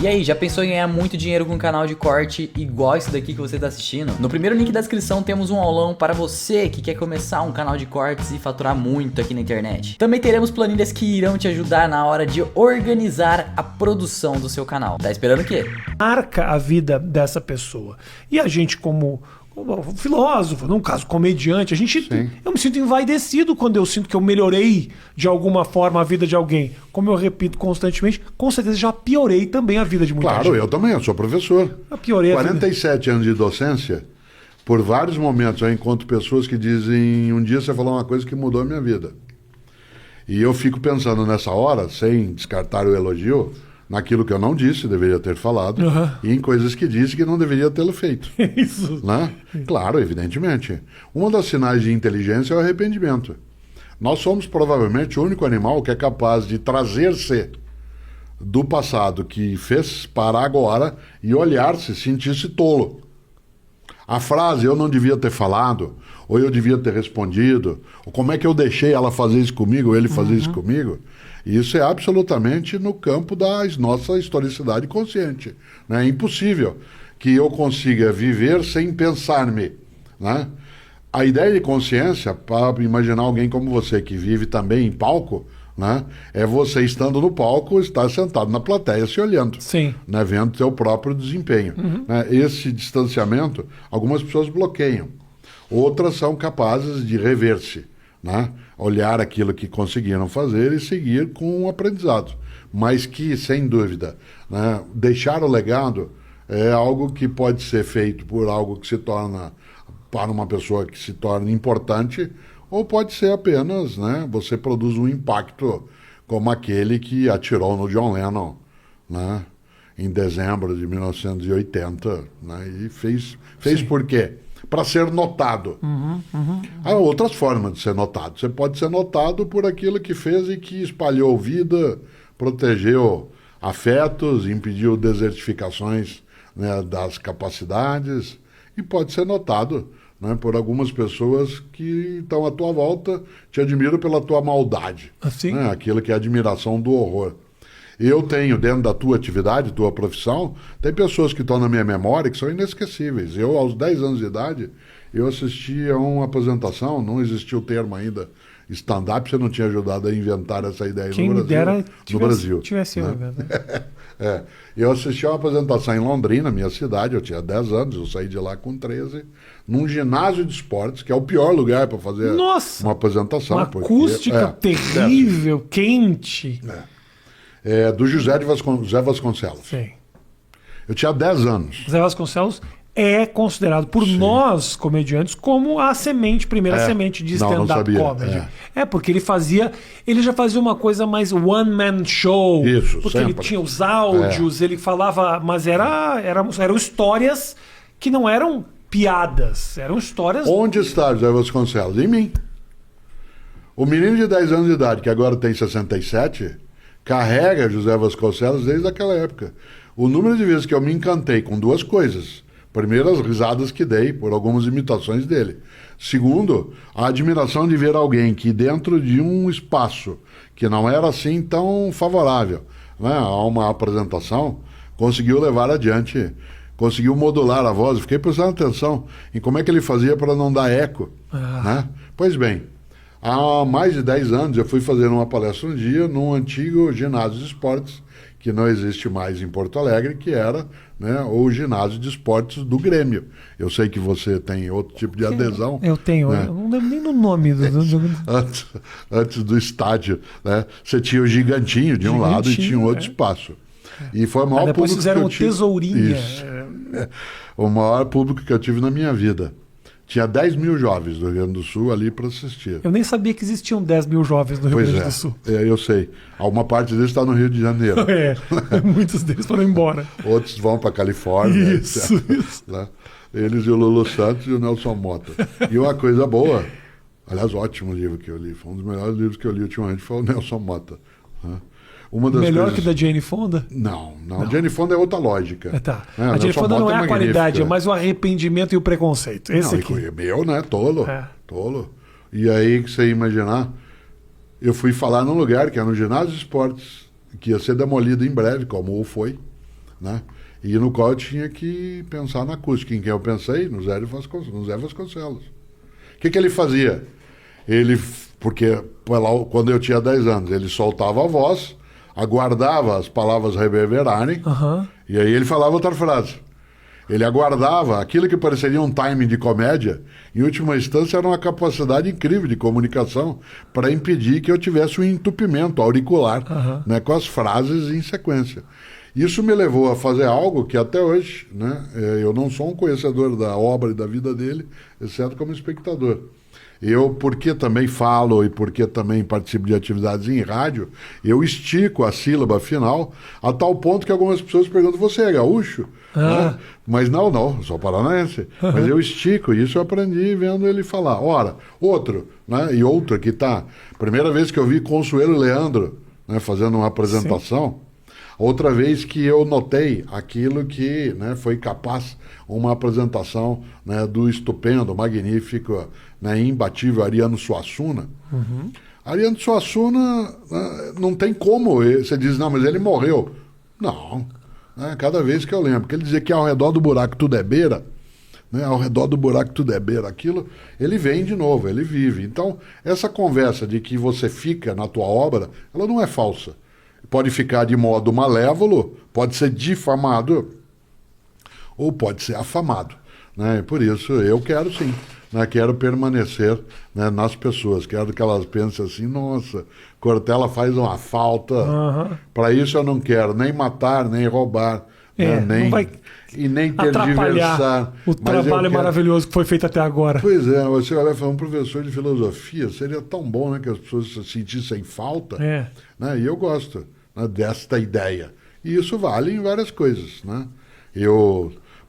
E aí, já pensou em ganhar muito dinheiro com um canal de corte igual esse daqui que você tá assistindo? No primeiro link da descrição temos um aulão para você que quer começar um canal de cortes e faturar muito aqui na internet. Também teremos planilhas que irão te ajudar na hora de organizar a produção do seu canal. Tá esperando o quê? Marca a vida dessa pessoa. E a gente como filósofo, num caso comediante, eu me sinto envaidecido quando eu sinto que eu melhorei de alguma forma a vida de alguém. Como eu repito constantemente, com certeza já piorei também a vida de muita gente. Claro, eu também, eu sou professor. Eu piorei 47 anos de docência, por vários momentos eu encontro pessoas que dizem, um dia você falou uma coisa que mudou a minha vida. E eu fico pensando nessa hora, sem descartar o elogio, naquilo que eu não disse, deveria ter falado, e em coisas que disse que não deveria tê-lo feito. Isso. Né? Claro, evidentemente. Uma das sinais de inteligência é o arrependimento. Nós somos provavelmente o único animal que é capaz de trazer-se do passado que fez para agora e olhar-se, sentir-se tolo. A frase, eu não devia ter falado, ou eu devia ter respondido, ou como é que eu deixei ela fazer isso comigo, ou ele fazer isso comigo, isso é absolutamente no campo da nossa historicidade consciente. Né? É impossível que eu consiga viver sem pensar-me. Né? A ideia de consciência, para imaginar alguém como você, que vive também em palco, né? É você estando no palco, estar sentado na plateia se olhando, né? Vendo seu próprio desempenho. Né? Esse distanciamento, algumas pessoas bloqueiam, outras são capazes de rever-se, né? Olhar aquilo que conseguiram fazer e seguir com o aprendizado. Mas que, sem dúvida, né? Deixar o legado é algo que pode ser feito por algo que se torna, para uma pessoa que se torna importante, ou pode ser apenas, né, você produz um impacto como aquele que atirou no John Lennon, né, em dezembro de 1980, né, e fez por quê? Para ser notado. Há outras formas de ser notado. Você pode ser notado por aquilo que fez e que espalhou vida, protegeu afetos, impediu desertificações, né, das capacidades, e pode ser notado, né, por algumas pessoas que estão à tua volta, te admiram pela tua maldade. Assim? Né, aquilo que é a admiração do horror. Eu tenho, dentro da tua atividade, tua profissão, tem pessoas que estão na minha memória que são inesquecíveis. Eu, aos 10 anos de idade, eu assisti a uma apresentação, não existia o termo ainda stand-up, você não tinha ajudado a inventar essa ideia no Brasil. Tivesse né? Eu assisti a uma apresentação em Londrina, minha cidade, eu tinha 10 anos, eu saí de lá com 13, num ginásio de esportes, que é o pior lugar para fazer uma apresentação. Uma acústica terrível, quente. Do José Vasconcelos. Sim. Eu tinha 10 anos. José Vasconcelos é considerado por nós, comediantes, como a primeira semente de stand-up comedy. Porque ele já fazia uma coisa mais one-man show. Isso, porque ele tinha os áudios, ele falava, mas eram histórias que não eram piadas, eram histórias... Onde está José Vasconcelos? Em mim. O menino de 10 anos de idade, que agora tem 67, carrega José Vasconcelos desde aquela época. O número de vezes que eu me encantei com duas coisas. Primeiro, as risadas que dei por algumas imitações dele. Segundo, a admiração de ver alguém que dentro de um espaço que não era assim tão favorável, né, a uma apresentação, conseguiu levar adiante, conseguiu modular a voz. Fiquei prestando atenção em como é que ele fazia para não dar eco. Né? Pois bem, há mais de 10 anos eu fui fazer uma palestra um dia num antigo ginásio de esportes, que não existe mais em Porto Alegre, que era, né, o ginásio de esportes do Grêmio. Eu sei que você tem outro tipo de adesão. Eu tenho, né? Eu não lembro nem do nome do antes do estádio, né, você tinha o Gigantinho de um lado e tinha um outro espaço. E foi o maior depois público fizeram que eu o tive. Tesourinha. O maior público que eu tive na minha vida. Tinha 10 mil jovens do Rio Grande do Sul ali para assistir. Eu nem sabia que existiam 10 mil jovens no Rio Grande do Sul. Eu sei. Uma parte deles está no Rio de Janeiro. Muitos deles foram embora. Outros vão para a Califórnia. Isso. Né? Eles e o Lulu Santos e o Nelson Mota. E uma coisa boa, aliás, ótimo livro que eu li. Foi um dos melhores livros que eu li ultimamente, foi o Nelson Mota. Né? Melhor que da Jane Fonda? Não. Jane Fonda é outra lógica. A Jane Fonda não é a qualidade, é mais o arrependimento e o preconceito. Esse aqui. Meu, né? Tolo. E aí, que você ia imaginar, eu fui falar num lugar que era no ginásio de esportes, que ia ser demolido em breve, como o foi. né? E no qual eu tinha que pensar na acústica. Em quem eu pensei? No Zé Vasconcelos. O que ele fazia? Porque quando eu tinha 10 anos, ele soltava a voz, aguardava as palavras reverberarem, e aí ele falava outra frase. Ele aguardava aquilo que pareceria um timing de comédia, em última instância era uma capacidade incrível de comunicação para impedir que eu tivesse um entupimento auricular, né, com as frases em sequência. Isso me levou a fazer algo que até hoje, né, eu não sou um conhecedor da obra e da vida dele, exceto como espectador. Eu, porque também falo e porque também participo de atividades em rádio, eu estico a sílaba final a tal ponto que algumas pessoas perguntam, você é gaúcho? Né? Mas não, sou paranaense. Mas eu estico, e isso eu aprendi vendo ele falar. Ora, outro, né? E outro que tá. Primeira vez que eu vi Consuelo Leandro, né, fazendo uma apresentação. Sim. Outra vez que eu notei aquilo que, né, foi capaz uma apresentação, né, do estupendo, magnífico, né, imbatível Ariano Suassuna. Ariano Suassuna, não tem como, você diz, não, mas ele morreu. Não, né, cada vez que eu lembro, porque ele dizia que ao redor do buraco tudo é beira, né, ao redor do buraco tudo é beira, aquilo, ele vem de novo, ele vive. Então, essa conversa de que você fica na tua obra, ela não é falsa. Pode ficar de modo malévolo, pode ser difamado ou pode ser afamado, né? Por isso eu quero sim, né? Quero permanecer, né, nas pessoas, quero que elas pensem assim, nossa, Cortella faz uma falta, para isso eu não quero nem matar, nem roubar, né? Nem, não vai e nem tergiversar o trabalho maravilhoso que foi feito até agora. Pois é, você vai falar, um professor de filosofia, seria tão bom, né, que as pessoas se sentissem falta, né? E eu gosto, né, desta ideia. E isso vale em várias coisas, né?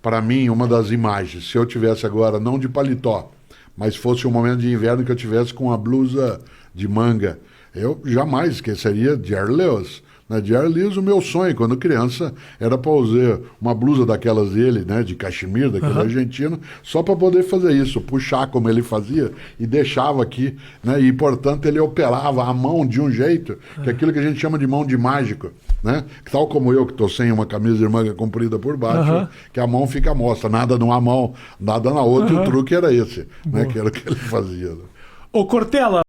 Para mim, uma das imagens, se eu tivesse agora, não de paletó, mas fosse um momento de inverno que eu tivesse com uma blusa de manga, eu jamais esqueceria Jerry Lewis. Jerry Lewis, o meu sonho, quando criança, era para usar uma blusa daquelas dele, né, de cachemir, daquele argentino, só para poder fazer isso, puxar como ele fazia e deixava aqui, né, e portanto ele operava a mão de um jeito, que é aquilo que a gente chama de mão de mágico, né, tal como eu que estou sem uma camisa de manga comprida por baixo, que a mão fica à mostra, nada numa mão, nada na outra, e o truque era esse, né, que era o que ele fazia. Ô Cortella,